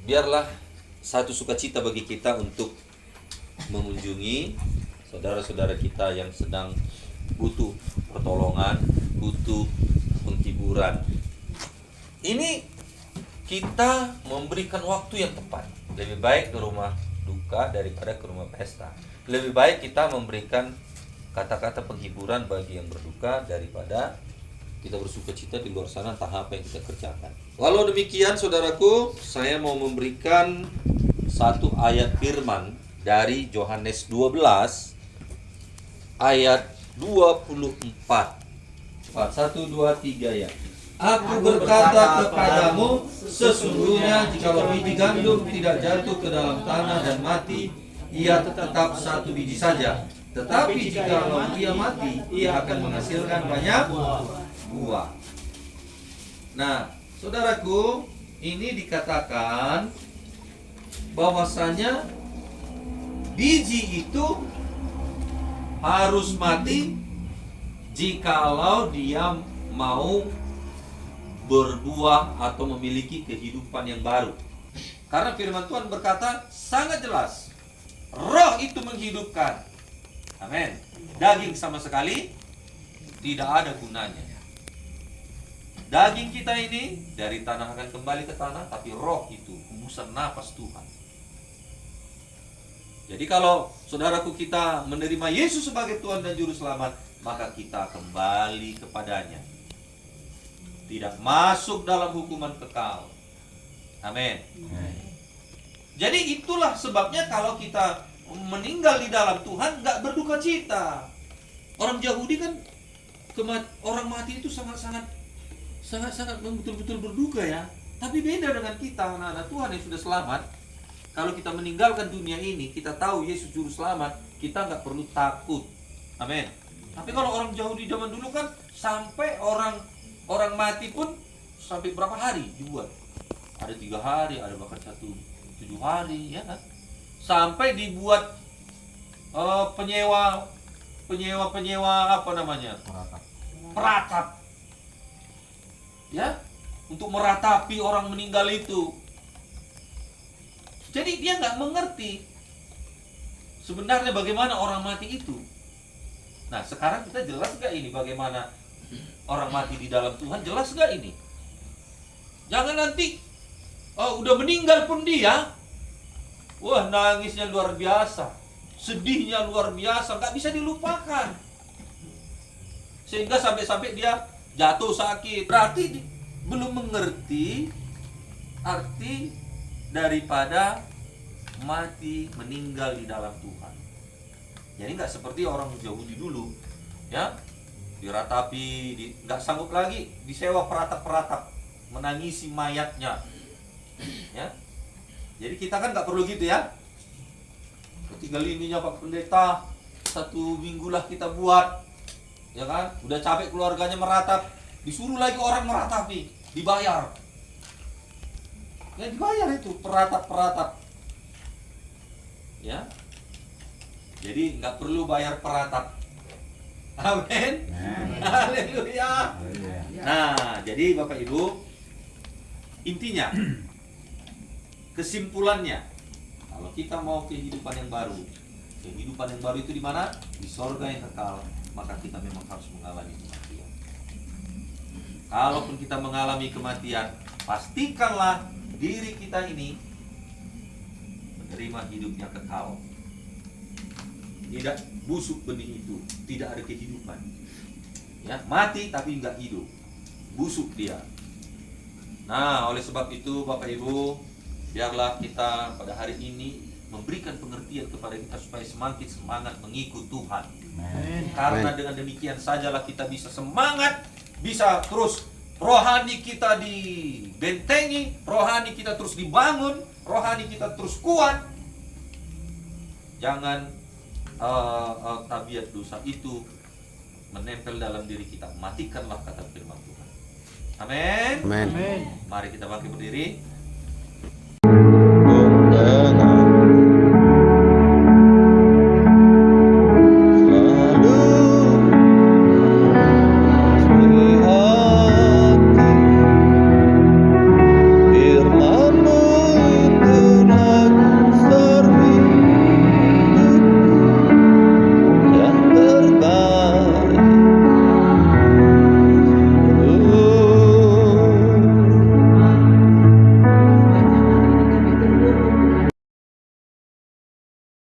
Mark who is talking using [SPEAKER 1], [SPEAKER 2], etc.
[SPEAKER 1] biarlah satu sukacita bagi kita untuk mengunjungi saudara-saudara kita yang sedang butuh pertolongan, butuh penghiburan. Ini kita memberikan waktu yang tepat. Lebih baik ke rumah duka daripada ke rumah pesta. Lebih baik kita memberikan kata-kata penghiburan bagi yang berduka daripada kita bersukacita di luar sana entah apa yang kita kerjakan. Walau demikian saudaraku, saya mau memberikan satu ayat firman dari Yohanes 12 ayat 24. 1, 2, 3 ya. Aku berkata kepadamu, sesungguhnya jikalau biji gandum tidak jatuh ke dalam tanah dan mati, ia tetap satu biji saja. Tetapi jikalau ia mati, ia akan menghasilkan banyak buah. Nah, saudaraku, ini dikatakan bahwasanya biji itu harus mati jikalau dia mau berbuah atau memiliki kehidupan yang baru. Karena firman Tuhan berkata sangat jelas, roh itu menghidupkan. Amin. Daging sama sekali tidak ada gunanya. Daging kita ini dari tanah akan kembali ke tanah, tapi roh itu hembusan nafas Tuhan. Jadi kalau saudaraku kita menerima Yesus sebagai Tuhan dan Juru Selamat, maka kita kembali kepadanya. Tidak masuk dalam hukuman kekal. Amin. Jadi itulah sebabnya kalau kita meninggal di dalam Tuhan nggak berduka cita. Orang Yahudi kan orang mati itu sangat betul-betul berduka ya. Tapi beda dengan kita anak-anak Tuhan yang sudah selamat. Kalau kita meninggalkan dunia ini, kita tahu Yesus Juru Selamat, kita nggak perlu takut. Amin. Tapi kalau orang Yahudi zaman dulu kan sampai orang mati pun sampai berapa hari dibuat? Ada 3 hari, ada bahkan 7 hari, ya kan? Sampai dibuat penyewa apa namanya? Peratap. Ya, untuk meratapi orang meninggal itu. Jadi dia nggak mengerti sebenarnya bagaimana orang mati itu. Nah, sekarang kita jelas nggak ini bagaimana orang mati di dalam Tuhan? Jelas nggak ini? Jangan nanti udah meninggal pun dia, wah nangisnya luar biasa, sedihnya luar biasa, nggak bisa dilupakan. Sehingga sampai-sampai dia jatuh sakit. Berarti belum mengerti arti daripada mati meninggal di dalam Tuhan. Jadi nggak seperti orang Yahudi dulu, ya, diratapi, nggak sanggup lagi disewa peratap-peratap menangisi mayatnya, ya. Jadi kita kan nggak perlu gitu ya. Tinggal ininya Pak Pendeta, 1 minggu lah kita buat, ya kan? Udah capek keluarganya meratap, disuruh lagi orang meratapi, dibayar. Ya dibayar itu peratap-peratap. Ya. Jadi nggak perlu bayar peratap. Amin. Haleluya. Nah, jadi Bapak Ibu, intinya kesimpulannya, kalau kita mau kehidupan yang baru itu di mana? Di sorga yang kekal, maka kita memang harus mengalami kematian. Kalaupun kita mengalami kematian, pastikanlah diri kita ini menerima hidupnya kekal. Tidak busuk benih itu, tidak ada kehidupan. Ya, mati tapi enggak hidup. Busuk dia. Nah, oleh sebab itu Bapak Ibu, biarlah kita pada hari ini memberikan pengertian kepada kita supaya semakin semangat mengikut Tuhan. Amen. Karena dengan demikian sajalah kita bisa semangat, bisa terus rohani kita dibentengi, rohani kita terus dibangun, rohani kita terus kuat. Jangan tabiat dosa itu menempel dalam diri kita. Matikanlah kata firman Tuhan. Amin. Mari kita bangkit berdiri.